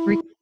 Mm-hmm.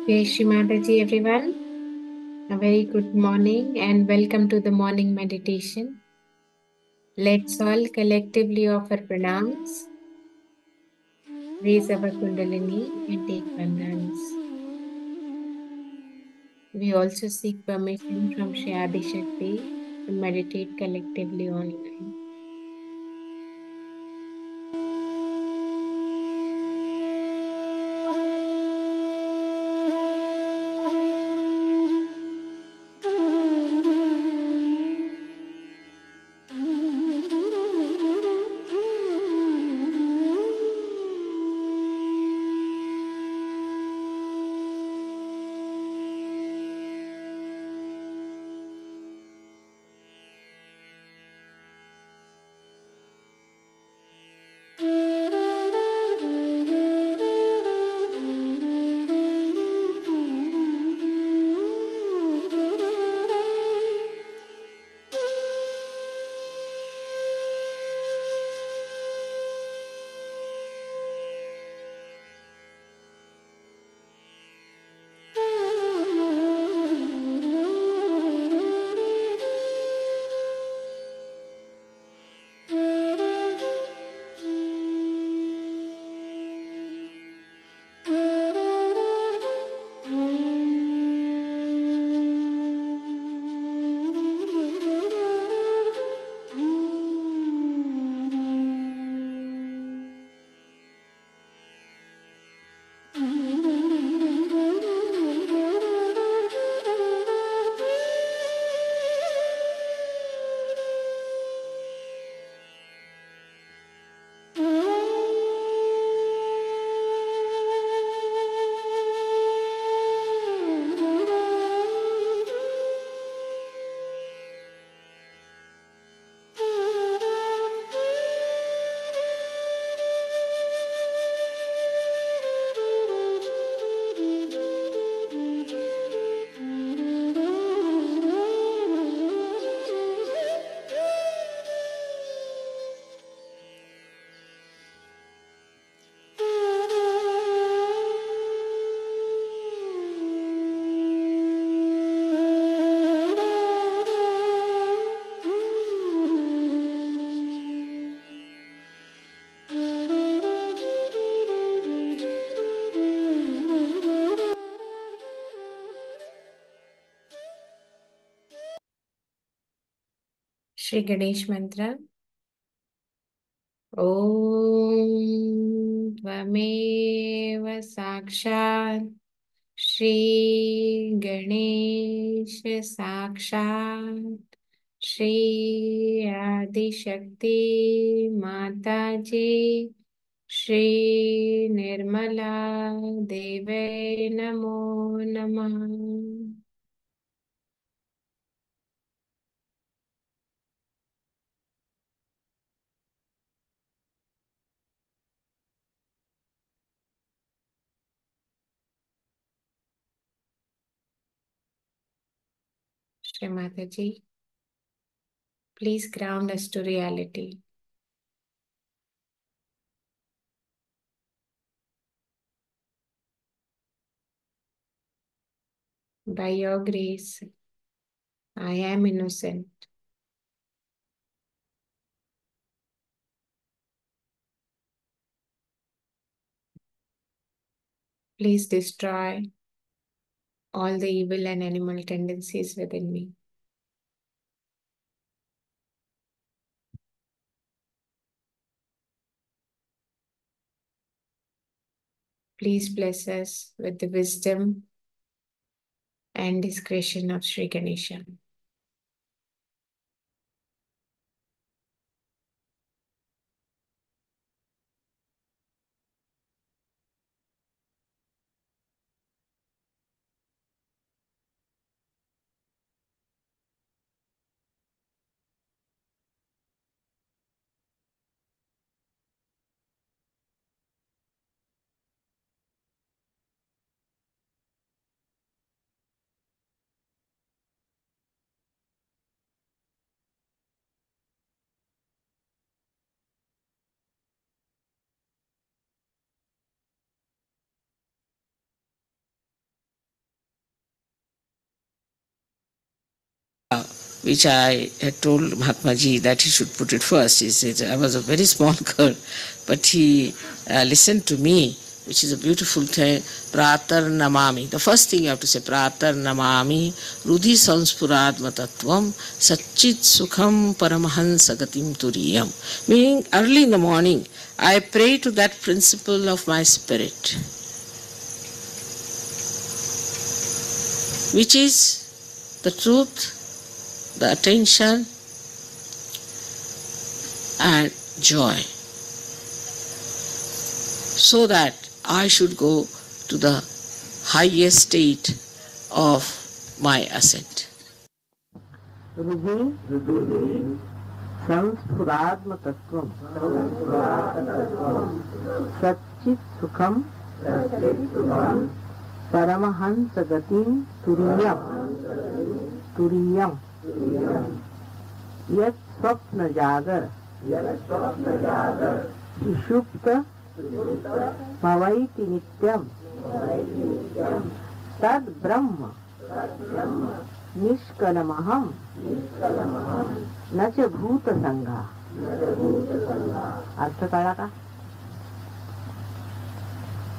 Jai Shri Mataji, everyone. A very good morning and welcome to the morning meditation. Let's all collectively offer pranams, raise our Kundalini and take bandhans. We also seek permission from Shri Adi Shakti to meditate collectively online. Shri Ganesh Mantra. Om Tvameva Sakshat Shri Ganesh Sakshat Shri Adi Shakti Mataji Shri Nirmala Deve Namo Namah. Shri Mataji, please ground us to reality. By your grace, I am innocent. Please destroy all the evil and animal tendencies within me. Please bless us with the wisdom and discretion of Sri Ganesha. Which I had told Mahatma Ji that he should put it first. He said, I was a very small girl, but he listened to me, which is a beautiful thing. Pratar Namami. The first thing you have to say, Pratar Namami, Rudhi Sanspuradma Tattvam, Satchit Sukham Paramahansa Gatim Turiyam. Meaning, early in the morning, I pray to that principle of my spirit, which is the truth, the attention and joy, so that I should go to the highest state of my ascent. Rudhi Sanspuradma Tattvam Satchit Sukham Paramahansa Gatim Turiyam Yat Swapna Jagar Sushupta Mavaiti Nityam Tad Brahma Nishkalamaham Nacha Bhuta Sangha. अर्थ कळला का?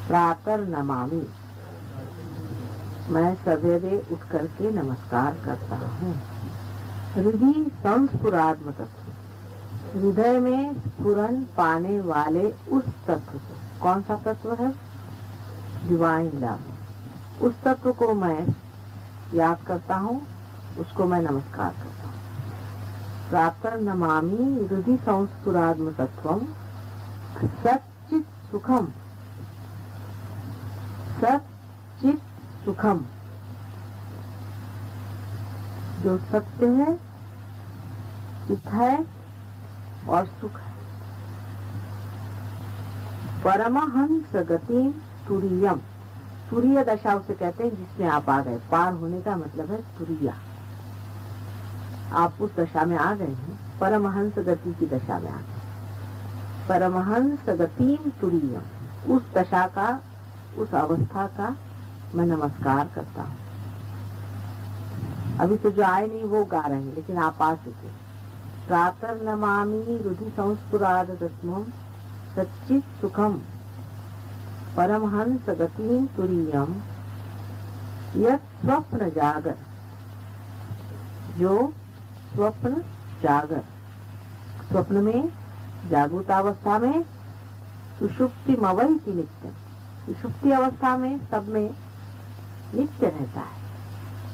प्रातर नमामि, मैं सवेरे उठ करके नमस्कार करता हूँ। हृदय संस्फुरात्म तत्व, हृदय में स्फुरन पाने वाले उस तत्व को, कौन सा तत्व है? Divine love. उस तत्व को मैं याद करता हूँ, उसको मैं नमस्कार करता हूँ। प्रातर नमामि हृदय संस्फुरात्म तत्वम सच्चित सुखम, सच्चित सुखम, जो सत्य है, चित है और सुख है। परमहंस गति तुरीयम, तुरीय दशा उसे कहते हैं जिसमें आप आ गए। पार होने का मतलब है तुरीया, आप उस दशा में आ गए हैं, परमहंस गति की दशा में आ गए। परमहंस गतिम तुरीयम, उस दशा का, उस अवस्था का मैं नमस्कार करता हूँ। अभी तो जो आए नहीं वो गा रहे हैं, लेकिन आप आ चुके। प्रातर नमामि हृदय संस्फुराद तत्वम सच्चित सुखम परमहंस गतिम तुरीयम यत् स्वप्न जागर, जो स्वप्न जागर, स्वप्न में, जागृत अवस्था में, सुषुप्ति मवैति नित्यम, सुषुप्ति अवस्था में सब में नित्य रहता है।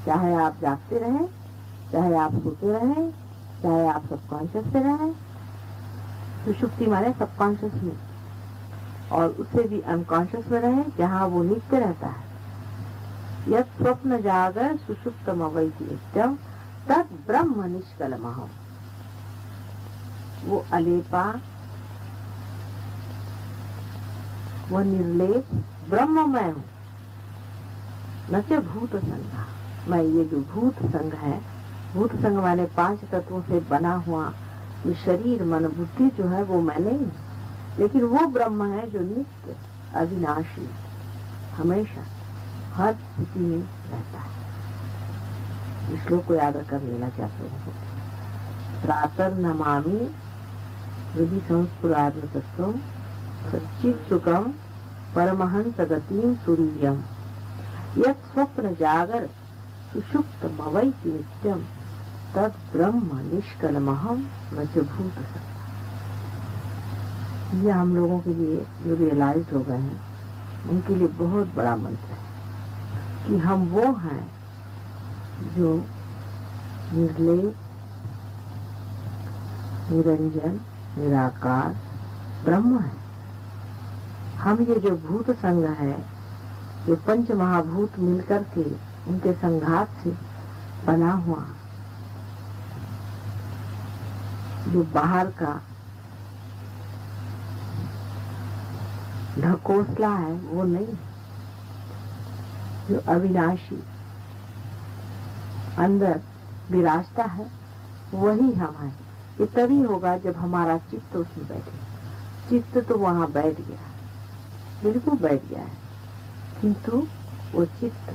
चाहे आप जागते रहें, चाहे आप सोते रहें, चाहे आप सबकॉन्शियस से रहें। सुषुप्ति माने सबकॉन्शियस में, और उससे भी अनकॉन्शियस में रहें, जहाँ वो नित्य रहता है। यत् स्वप्न जागर सुषुप्तम अवैति नित्यम तत् ब्रह्म निष्कलमहम्, वो अलेपा, वो निर्लेप ब्रह्म मैं हूँ। न च भूत संघ, मैं ये जो भूत संघ है, भूत संघ माने 5 तत्वों से बना हुआ ये शरीर मन बुद्धि जो है वो मैं नहीं, लेकिन वो ब्रह्म है जो नित्य अविनाशी हमेशा हर स्थिति में रहता है। इस श्लोक को याद कर लेना चाहते हैं। प्रातर नमामि हृदय संस्फुरात्म तत्वम सच्चित सुखम परमहंस गतिम तुरीयम यत् स्वप्न जागर सुषुप्त मवैति नित्यम तद ब्रह्म निष्कलमहम न च भूत सत्ता। ये हम लोगों के लिए जो रियलाइज हो गए हैं उनके लिए बहुत बड़ा मंत्र है कि हम वो हैं जो निर्लेप, निरंजन, निराकार ब्रह्म है। हम ये जो भूत संघ है, ये पंच महाभूत मिलकर के उनके संघात से बना हुआ जो बाहर का ढकोसला है वो नहीं, जो अविनाशी अंदर विराजता है वही हम है। ये तभी होगा जब हमारा चित्त उसमें बैठे। चित्त तो वहाँ बैठ गया, बिल्कुल बैठ गया है, किंतु वो चित्त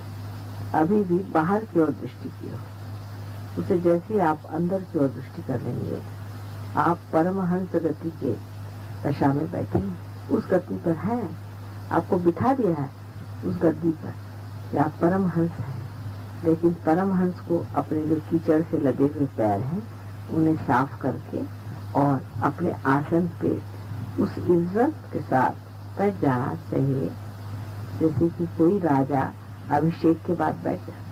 अभी भी बाहर की ओर दृष्टि की ओर। उसे जैसे आप अंदर की ओर दृष्टि कर लेंगे, आप परमहंस गति के दशा में बैठेंगे। उस गति पर है, आपको बिठा दिया है उस गद्दी पर कि आप परमहंस हैं। लेकिन परमहंस को अपने जो कीचड़ से लगे हुए पैर हैं उन्हें साफ करके और अपने आसन पे उस इज्जत के साथ बैठ जाना चाहिए जैसे कि कोई राजा अभिषेक के बाद बैठ जाता है।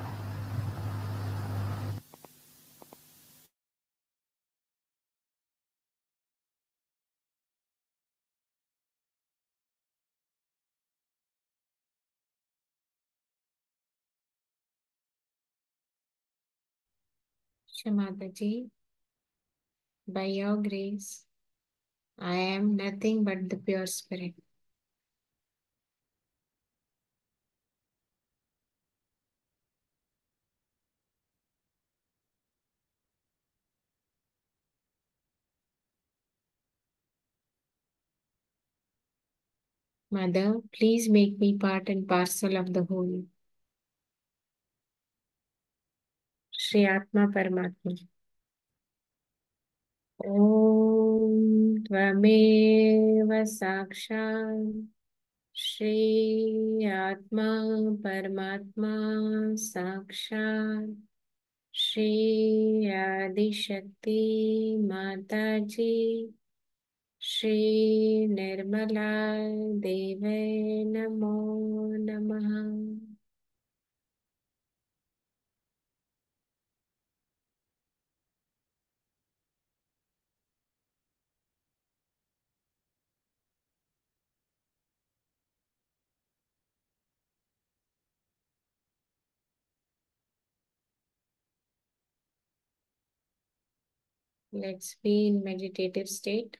Shamata ji, by your grace, I am nothing but the pure spirit. Mother, please make me part and parcel of the whole. Shri Atma Paramatma. Om Tvameva Sakshat Shri Atma Paramatma Sakshat Shri Adi Shakti Mataji Shri Nirmala Deve Namo Namaha. Let's be in meditative state.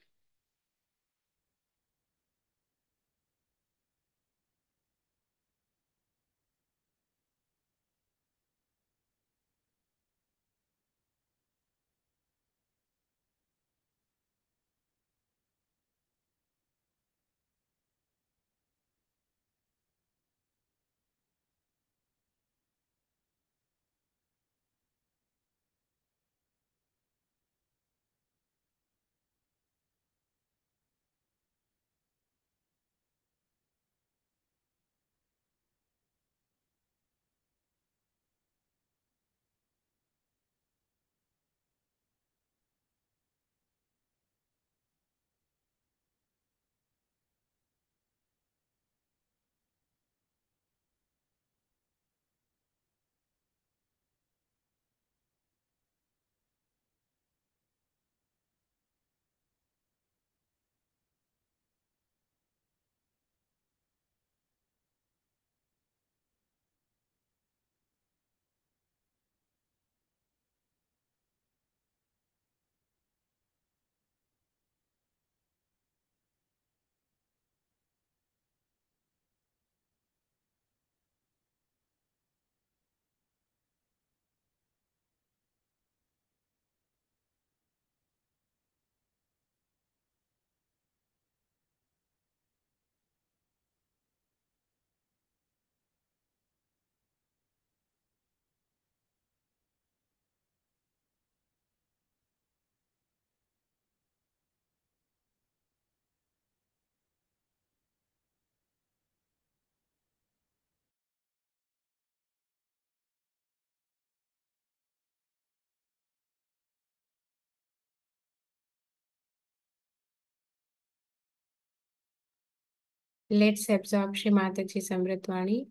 Let's absorb Shri Mataji's Amritvani.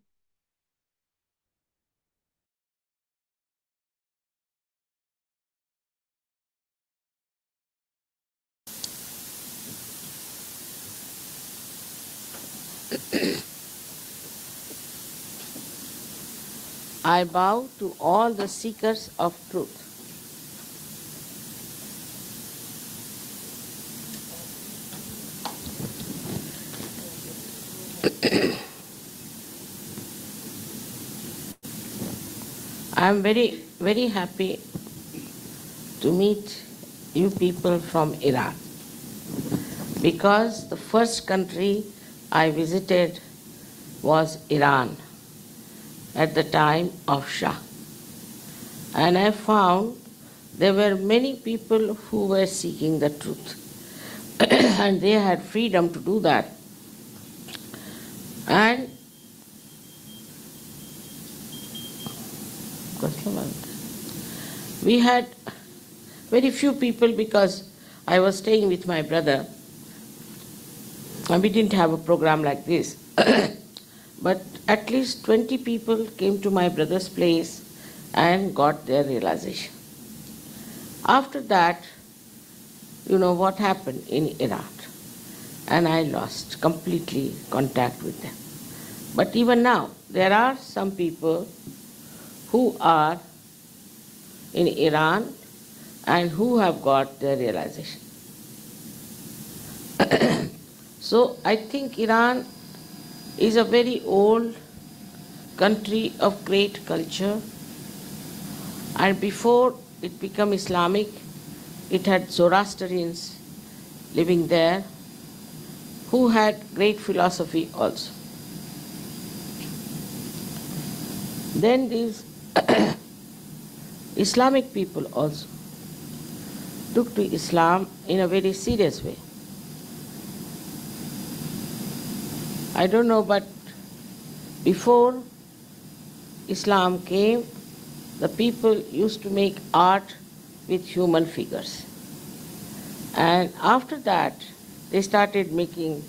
I bow to all the seekers of truth. I am very, very happy to meet you people from Iran, because the first country I visited was Iran at the time of Shah. And I found there were many people who were seeking the truth and they had freedom to do that. And we had very few people, because I was staying with my brother and we didn't have a program like this. But at least 20 people came to my brother's place and got their realization. After that, you know what happened in Iran, and I lost completely contact with them. But even now, there are some people who are in Iran and who have got their realization. So I think Iran is a very old country of great culture, and before it became Islamic, it had Zoroastrians living there who had great philosophy also. Then these Islamic people also took to Islam in a very serious way. I don't know, but before Islam came, the people used to make art with human figures. And after that, they started making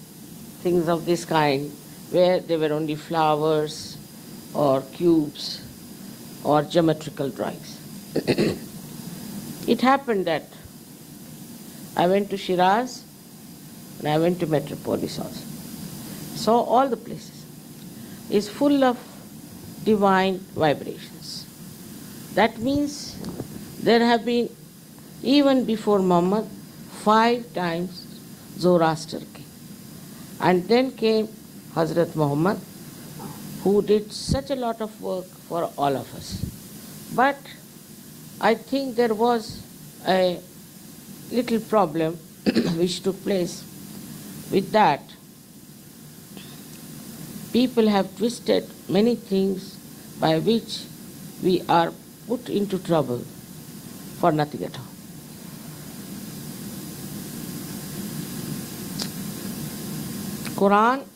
things of this kind, where there were only flowers or cubes or geometrical drawings. It happened that I went to Shiraz and I went to Metropolis also. Saw all the places. It's full of divine vibrations. That means there have been, even before Muhammad, 5 times Zoroaster came. And then came Hazrat Muhammad, who did such a lot of work for all of us. But I think there was a little problem which took place with that. People have twisted many things by which we are put into trouble for nothing at all. Quran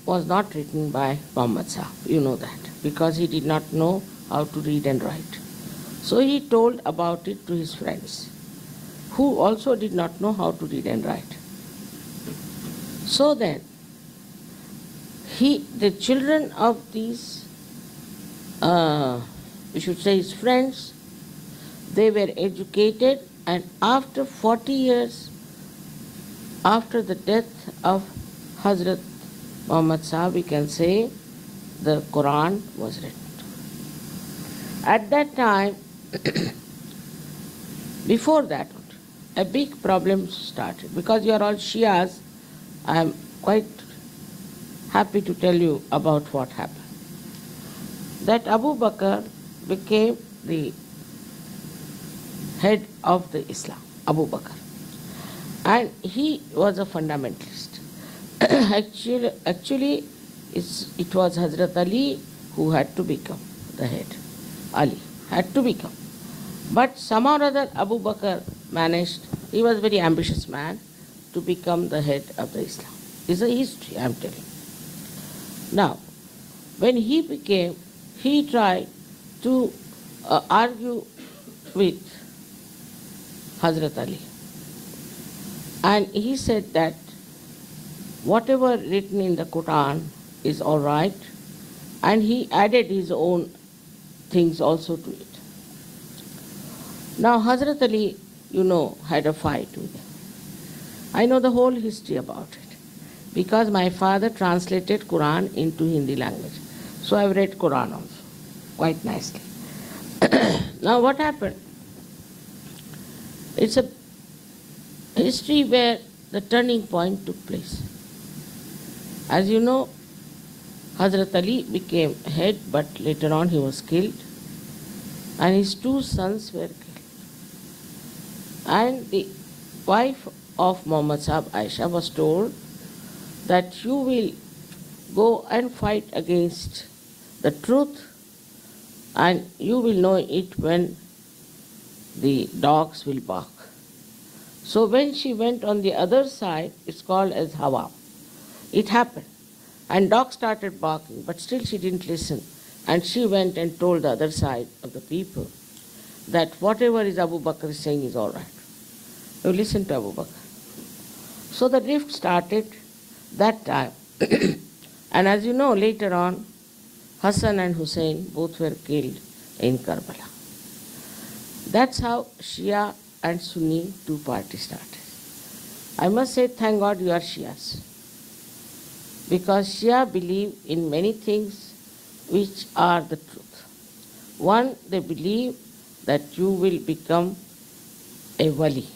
was not written by Muhammad Sahib, you know that, because he did not know how to read and write. So he told about it to his friends, who also did not know how to read and write. So then, the children of these, we should say his friends, they were educated, and after 40 years, after the death of Hazrat Muhammad Sahib, we can say the Quran was written. At that time, before that, a big problem started. Because you are all Shias, I am quite happy to tell you about what happened. That Abu Bakr became the head of the Islam, Abu Bakr. And he was a fundamentalist. Actually, it was Hazrat Ali who had to become the head. Ali had to become. But somehow or other Abu Bakr managed, he was a very ambitious man, to become the head of the Islam. It's a history, I am telling you. Now, when he became, he tried to argue with Hazrat Ali. And he said that whatever written in the Quran is all right, and he added his own things also to it. Now Hazrat Ali, had a fight with him. I know the whole history about it because my father translated Quran into Hindi language. So I've read Quran also quite nicely. Now what happened? It's a history where the turning point took place. As you know, Hazrat Ali became head, but later on he was killed, and his two sons were killed. And the wife of Muhammad Sahib, Aisha, was told that you will go and fight against the truth, and you will know it when the dogs will bark. So when she went on the other side, it's called as Hawa. It happened. And dogs started barking, but still she didn't listen. And she went and told the other side of the people that whatever is Abu Bakr saying is all right. You listen to Abu Bakr. So the rift started that time. And as you know, later on, Hassan and Hussein both were killed in Karbala. That's how Shia and Sunni two parties started. I must say, thank God you are Shias. Because Shia believe in many things which are the truth. One, they believe that you will become a wali.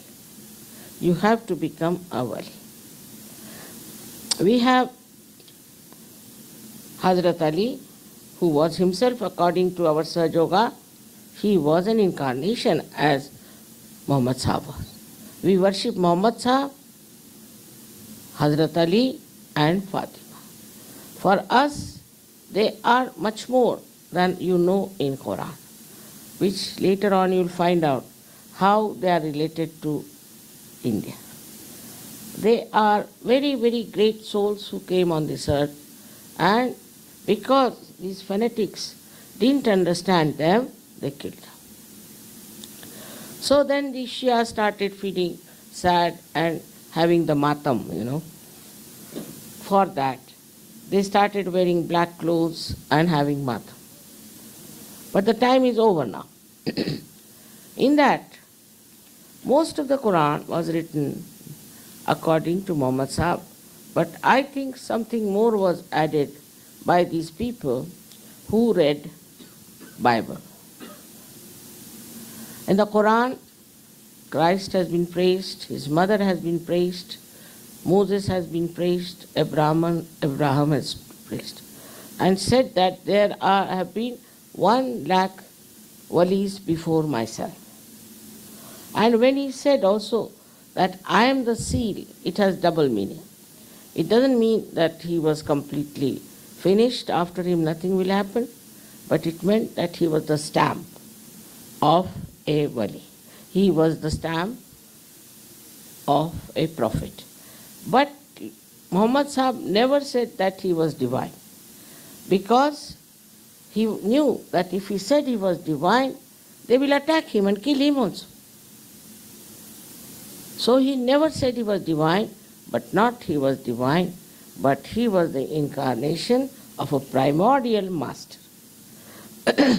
You have to become a wali. We have Hazrat Ali, who was himself, according to our Sahaj Yoga, he was an incarnation as Muhammad Sahib was. We worship Muhammad Sahib, Hazrat Ali and Fatima. For us, they are much more than you know in Quran, which later on you will find out how they are related to India. They are very, very great souls who came on this earth, and because these fanatics didn't understand them, they killed them. So then the Shia started feeling sad and having the matam, For that, they started wearing black clothes and having matam. But the time is over now. In that, most of the Quran was written according to Muhammad Sahib, but I think something more was added by these people who read Bible. In the Quran, Christ has been praised, his mother has been praised, Moses has been praised, Abraham has praised, and said that there have been 1 lakh walis before myself. And when he said also that I am the seal, it has double meaning. It doesn't mean that he was completely finished, after him nothing will happen, but it meant that he was the stamp of a wali. He was the stamp of a prophet. But Muhammad Sahib never said that he was divine, because he knew that if he said he was divine, they will attack him and kill him also. So he never said he was divine, but not he was divine, but he was the incarnation of a primordial master.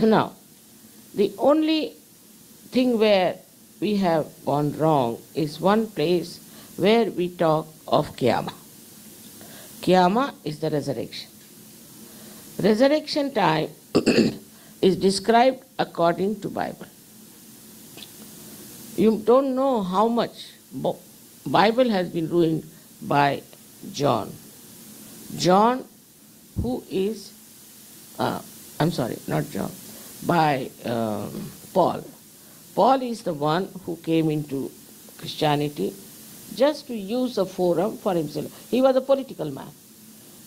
Now, the only thing where we have gone wrong is one place where we talk of Qiyamah. Qiyamah is the resurrection. Resurrection time is described according to Bible. You don't know how much Bible has been ruined by John. John, who is, by Paul. Paul is the one who came into Christianity just to use a forum for himself. He was a political man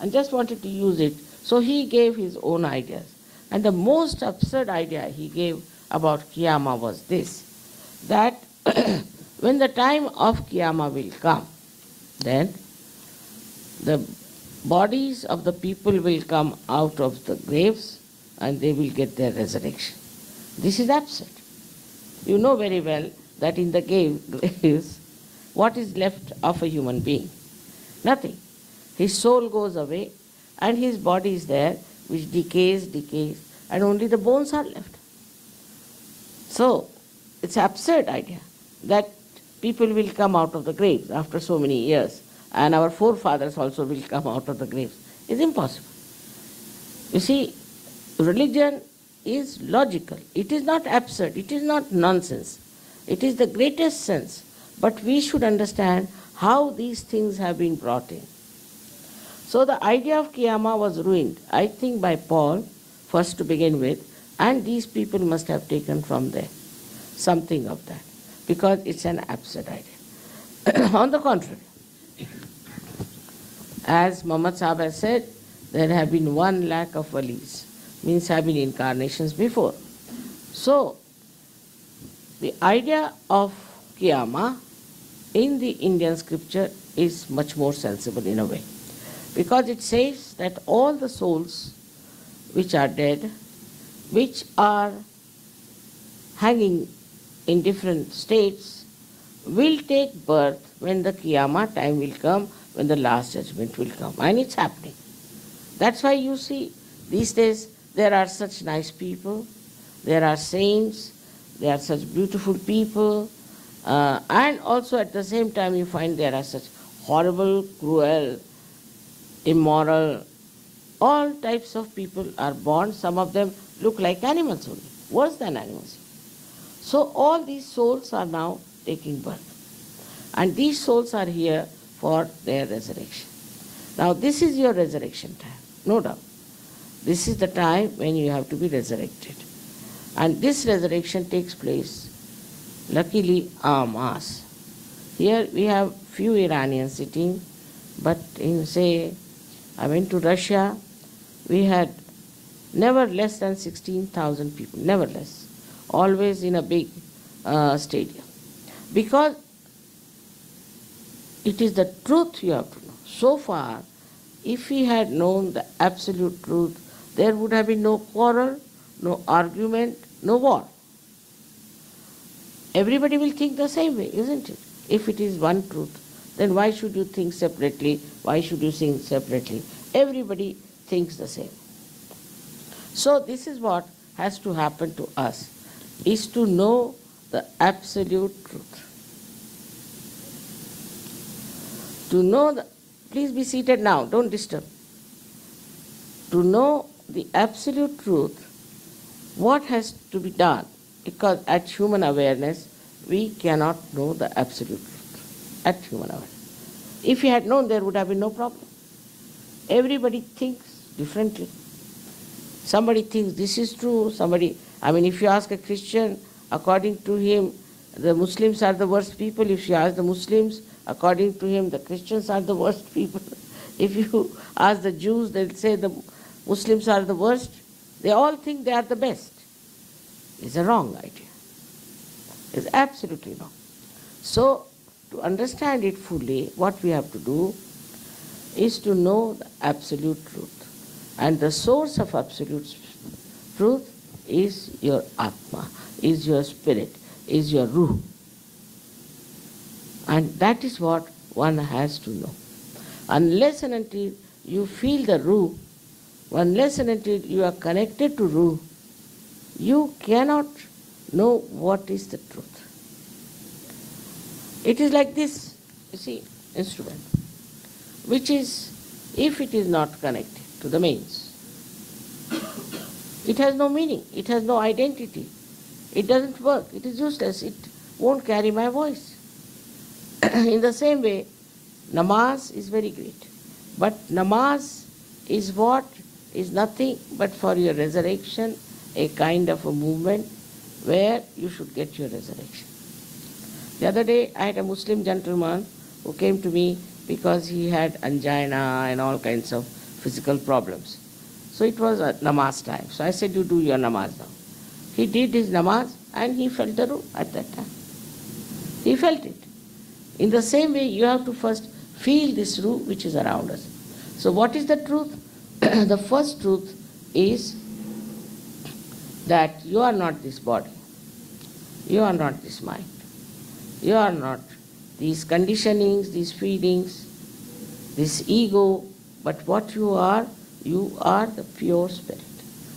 and just wanted to use it. So he gave his own ideas. And the most absurd idea he gave about Qiyamah was this, that when the time of Qiyamah will come, then the bodies of the people will come out of the graves and they will get their resurrection. This is absurd. You know very well that in the graves, what is left of a human being? Nothing. His soul goes away and his body is there, which decays, and only the bones are left. So, it's an absurd idea that people will come out of the graves after so many years, and our forefathers also will come out of the graves. It's impossible. You see, religion is logical. It is not absurd. It is not nonsense. It is the greatest sense. But we should understand how these things have been brought in. So the idea of Qiyamah was ruined, I think, by Paul, first to begin with, and these people must have taken from there something of that, because it's an absurd idea. On the contrary, as Muhammad Sahib has said, there have been 1 lakh of walis, means have been incarnations before. So, the idea of Qiyamah in the Indian scripture is much more sensible in a way, because it says that all the souls which are dead, which are hanging in different states, will take birth when the Qiyamah time will come, when the last judgment will come. And it's happening. That's why you see these days there are such nice people, there are saints, there are such beautiful people, and also at the same time you find there are such horrible, cruel, immoral, all types of people are born. Some of them look like animals only, worse than animals. So all these souls are now taking birth. And these souls are here for their resurrection. Now this is your resurrection time, no doubt. This is the time when you have to be resurrected. And this resurrection takes place, luckily, en masse. Here we have few Iranians sitting, but in, say, I went to Russia, we had never less than 16,000 people, never less, always in a big stadium. Because it is the truth you have to know. So far, if we had known the absolute truth, there would have been no quarrel, no argument, no war. Everybody will think the same way, isn't it? If it is one truth, then why should you think separately? Why should you think separately? Everybody thinks the same. So this is what has to happen to us, is to know the absolute truth. To know the, please be seated now, don't disturb. To know the absolute truth, what has to be done? Because at human awareness, we cannot know the absolute truth. At human awareness. If we had known, there would have been no problem. Everybody thinks differently. Somebody thinks this is true, somebody, if you ask a Christian, according to him, the Muslims are the worst people. If you ask the Muslims, according to him, the Christians are the worst people. If you ask the Jews, they'll say the Muslims are the worst. They all think they are the best. It's a wrong idea. It's absolutely wrong. So, to understand it fully, what we have to do is to know the absolute truth. And the source of absolute truth is your Atma, is your spirit, is your Ruh. And that is what one has to know. Unless and until you feel the Ruh, unless and until you are connected to Ruh, you cannot know what is the truth. It is like this, you see, instrument, which is, if it is not connected to the mains, it has no meaning, it has no identity, it doesn't work, it is useless, it won't carry my voice. In the same way, namaz is very great, but namaz is what? Is nothing but for your resurrection, a kind of a movement where you should get your resurrection. The other day I had a Muslim gentleman who came to me because he had angina and all kinds of physical problems. So it was a namaz time. So I said, you do your namaz now. He did his namaz and he felt the Ruh at that time. He felt it. In the same way, you have to first feel this Ruh which is around us. So what is the truth? The first truth is that you are not this body. You are not this mind. You are not these conditionings, these feelings, this ego, But what you are the pure spirit.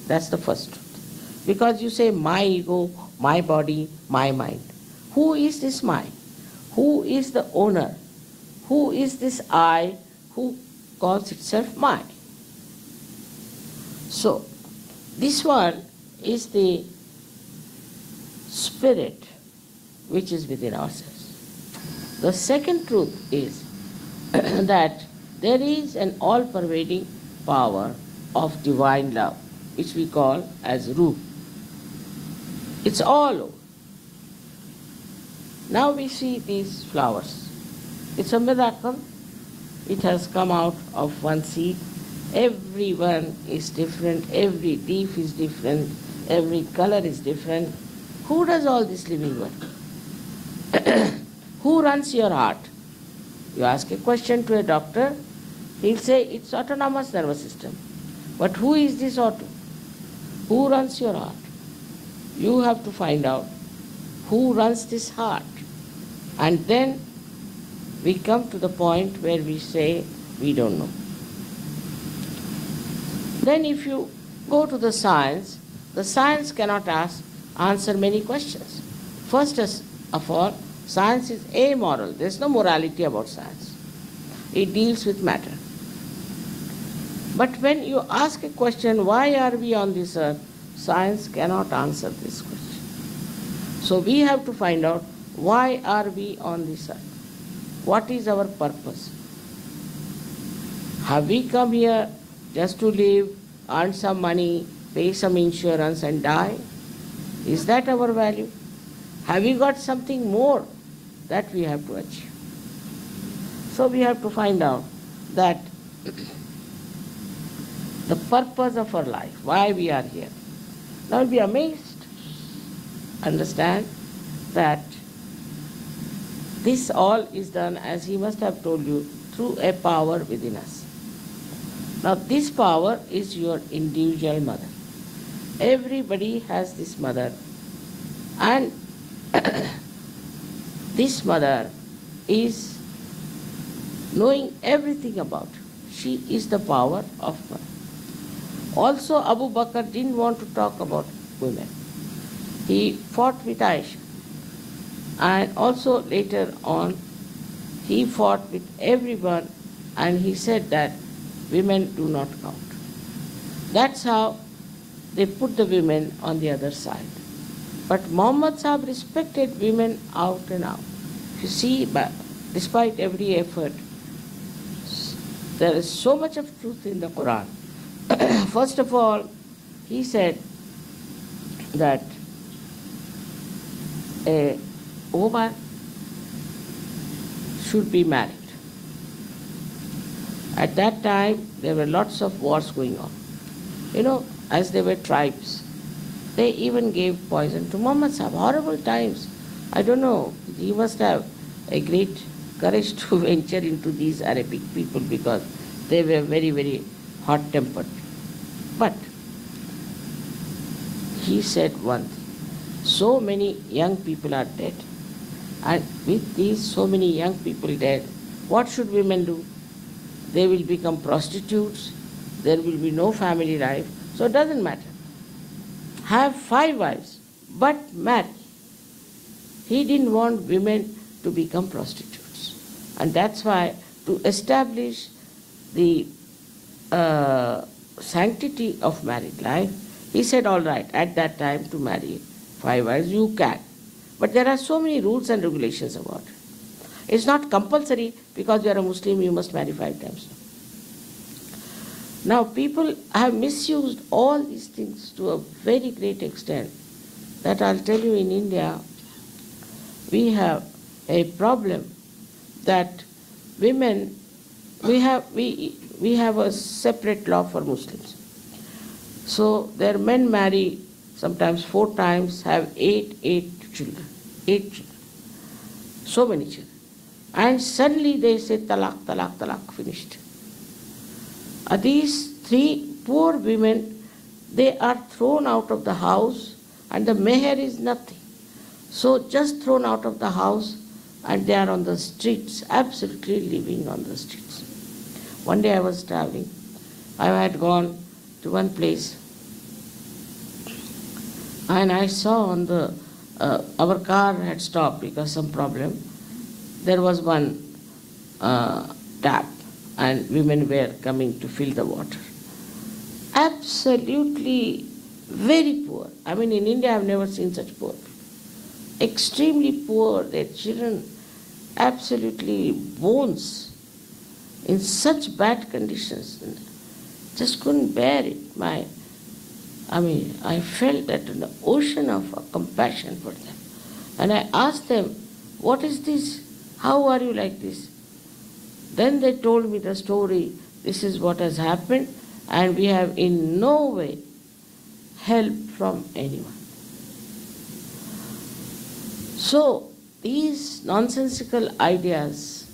That's the first truth. Because you say my ego, my body, my mind. Who is this mind? Who is the owner? Who is this I who calls itself mine? So, this one is the spirit which is within ourselves. The second truth is that there is an all-pervading power of divine love, which we call as Roop. It's all over. Now we see these flowers. It's a miracle. It has come out of one seed. Everyone is different. Every leaf is different. Every color is different. Who does all this living work? Who runs your heart? You ask a question to a doctor, he'll say it's autonomous nervous system. But who is this auto? Who runs your heart? You have to find out who runs this heart. And then we come to the point where we say we don't know. Then if you go to the science cannot answer many questions. First of all, science is amoral. There is no morality about science. It deals with matter. But when you ask a question, why are we on this earth? Science cannot answer this question. So we have to find out, why are we on this earth? What is our purpose? Have we come here just to live, earn some money, pay some insurance and die? Is that our value? Have we got something more that we have to achieve? So we have to find out that the purpose of our life, why we are here. Now you'll be amazed, understand that this all is done, as he must have told you, through a power within us. Now this power is your individual mother. Everybody has this mother, and this mother is knowing everything about you. She is the power of mother. Also, Abu Bakr didn't want to talk about women. He fought with Aisha. And also later on, he fought with everyone, and he said that women do not count. That's how they put the women on the other side. But Muhammad Sahib respected women out and out. You see, despite every effort, there is so much of truth in the Quran. First of all, he said that a woman should be married. At that time, there were lots of wars going on. You know, as there were tribes, they even gave poison to Muhammad Sahib. Horrible times. I don't know, he must have a great courage to venture into these Arabic people, because they were very, very hot-tempered. But he said one thing, so many young people are dead. And with these so many young people dead, what should women do? They will become prostitutes, there will be no family life, so it doesn't matter. Have 5 wives, but marry. He didn't want women to become prostitutes. And that's why, to establish the sanctity of married life, he said, all right, at that time to marry 5 wives, you can. But there are so many rules and regulations about it. It's not compulsory, because you are a Muslim, you must marry 5 times. Now, people have misused all these things to a very great extent, that I'll tell you, in India, we have a problem that women, we have a separate law for Muslims. So their men marry sometimes 4 times, have 8 children. 8 children. So many children. And suddenly they say talaq, talaq, talaq, finished. These 3 poor women, they are thrown out of the house, and the meher is nothing. So just thrown out of the house, and they are on the streets, absolutely living on the streets. One day I was traveling. I had gone to one place and I saw on the our car had stopped because some problem. There was one tap and women were coming to fill the water. Absolutely very poor. I mean, in India, I've never seen such poor people. Extremely poor, their children absolutely bones in such bad conditions. Just couldn't bear it. I felt that an ocean of compassion for them. And I asked them, what is this? How are you like this? Then they told me the story, this is what has happened, and we have in no way help from anyone. So, these nonsensical ideas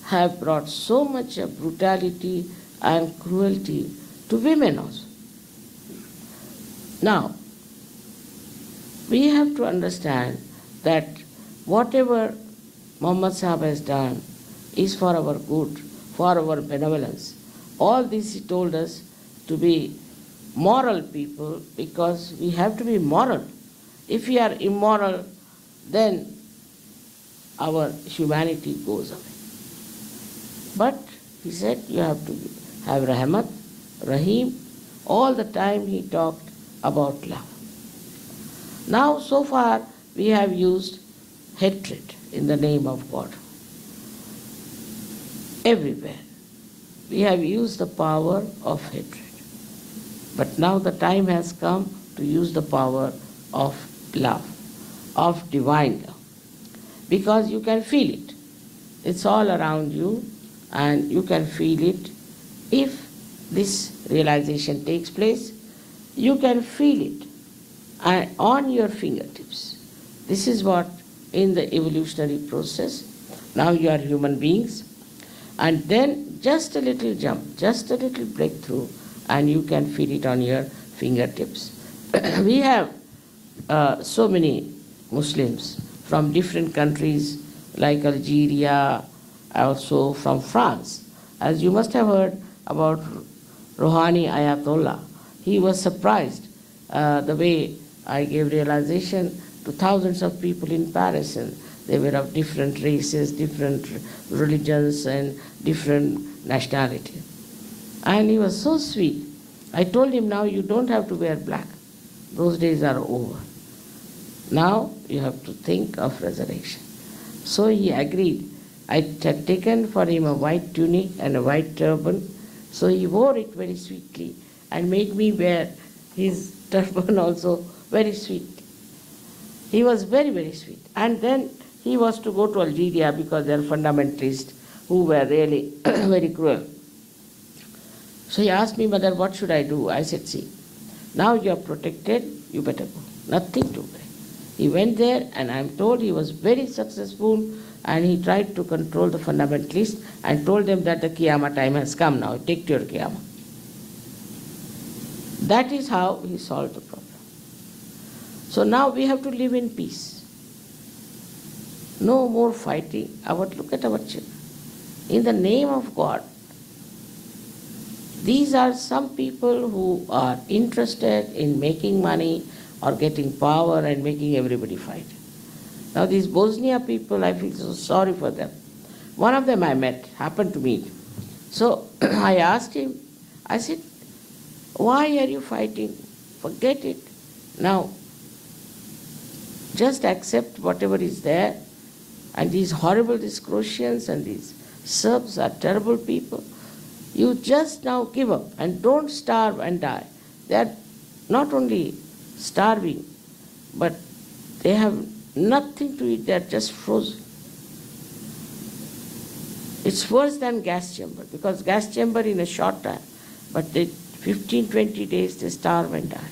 have brought so much of brutality and cruelty to women also. Now, we have to understand that whatever Muhammad Sahib has done is for our good, for our benevolence. All this he told us to be moral people because we have to be moral. If we are immoral, then our humanity goes away. But he said you have to have Rahmat, Rahim. All the time he talked about love. Now so far we have used hatred in the name of God. Everywhere we have used the power of hatred. But now the time has come to use the power of love, of divine love. Because you can feel it. It's all around you and you can feel it. If this realization takes place, you can feel it on your fingertips. This is what in the evolutionary process, now you are human beings, and then just a little jump, just a little breakthrough, and you can feel it on your fingertips. We have so many Muslims from different countries like Algeria, also from France. As you must have heard about Rouhani Ayatollah, he was surprised the way I gave realization to thousands of people in Paris, and they were of different races, different religions, and different nationality. And he was so sweet. I told him, now you don't have to wear black. Those days are over. Now you have to think of resurrection. So he agreed. I had taken for him a white tunic and a white turban. So he wore it very sweetly and made me wear his turban also very sweet. He was very, very sweet. And then he was to go to Algeria because they are fundamentalists who were really very cruel. So he asked me, Mother, what should I do? I said, see, now you are protected, you better go. Nothing to worry. He went there and I am told he was very successful and he tried to control the fundamentalists and told them that the Qiyamah time has come now, take to your Qiyamah. That is how he solved the problem. So now we have to live in peace. No more fighting. Look at our children. In the name of God, these are some people who are interested in making money or getting power and making everybody fight. Now these Bosnia people, I feel so sorry for them. One of them I met, happened to meet. So I asked him, I said, why are you fighting? Forget it. Now, just accept whatever is there. And these horrible, these Croatians and these Serbs are terrible people. You just now give up and don't starve and die. They are not only starving, but they have nothing to eat, they are just frozen. It's worse than gas chamber, because gas chamber in a short time, but they 15, 20 days they starve and die.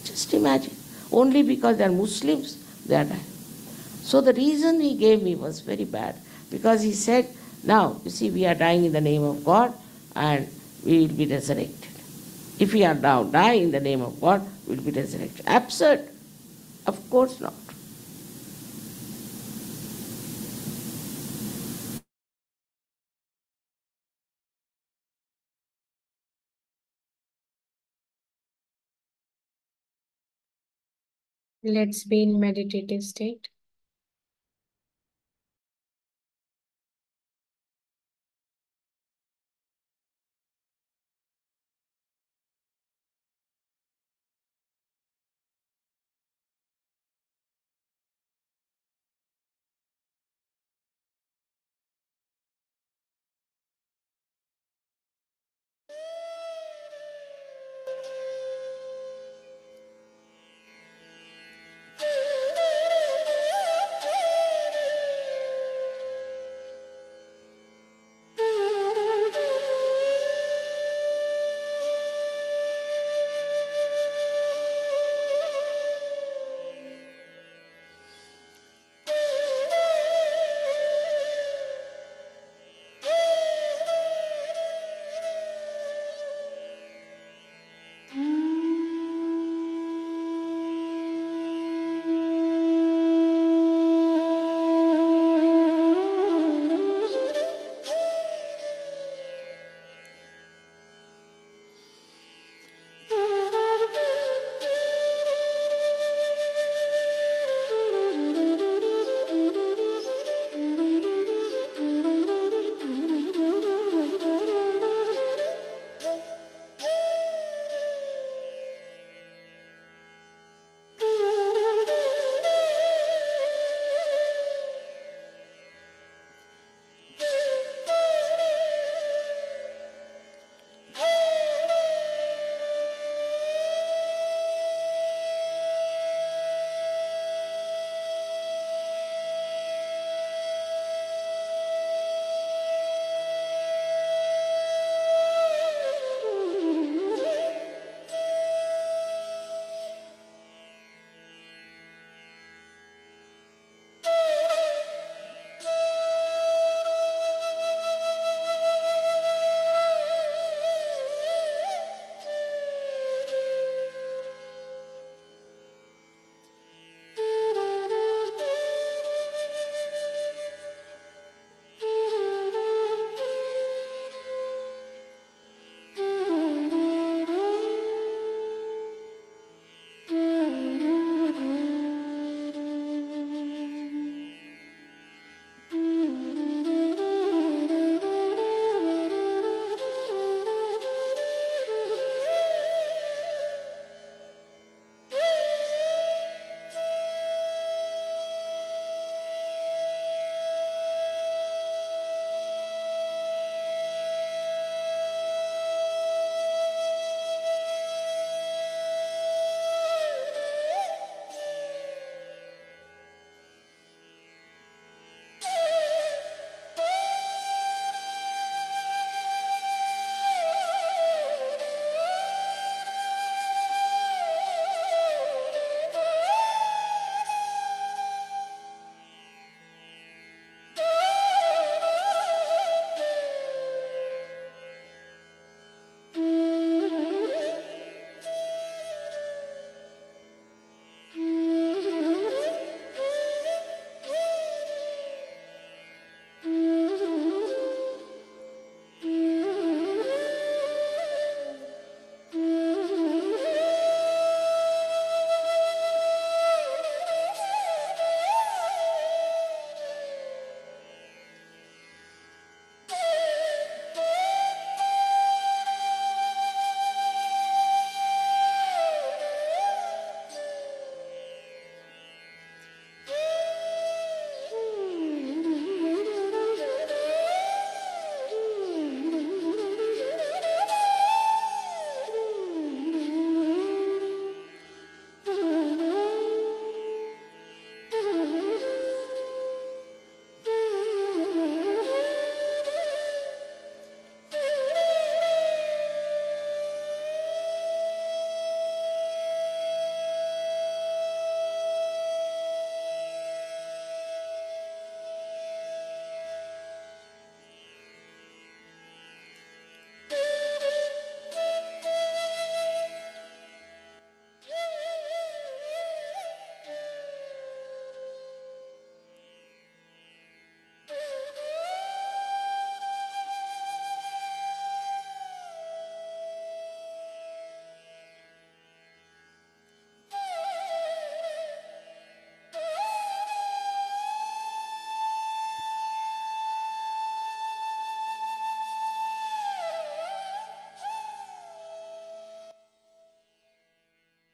Just imagine. Only because they are Muslims, they are dying. So the reason he gave me was very bad, because he said, now, you see, we are dying in the name of God and we will be resurrected. If we are now dying in the name of God, we will be resurrected. Absurd. Of course not. Let's be in meditative state.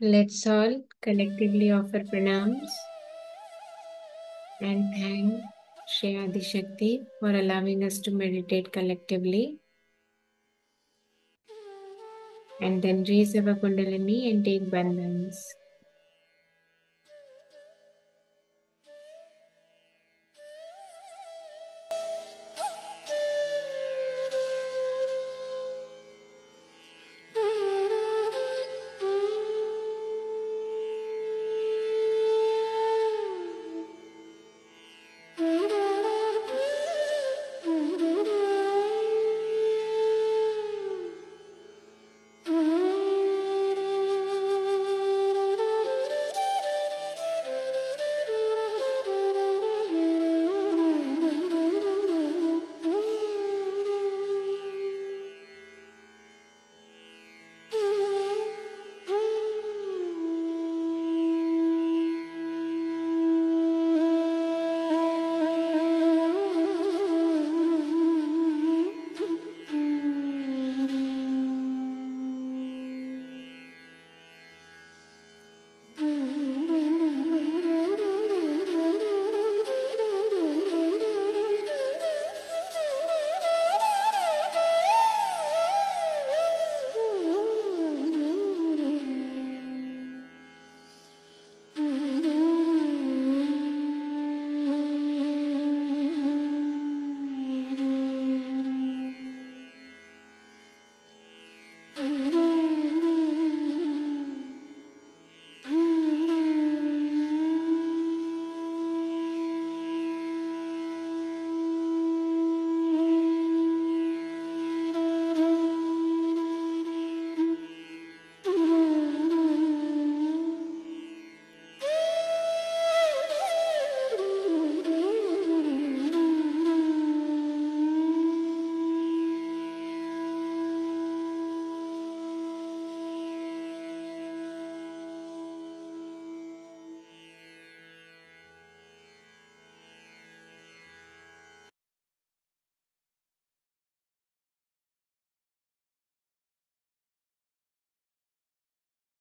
Let's all collectively offer pranams and thank Shri Adi Shakti for allowing us to meditate collectively. And then raise our Kundalini and take bandhans.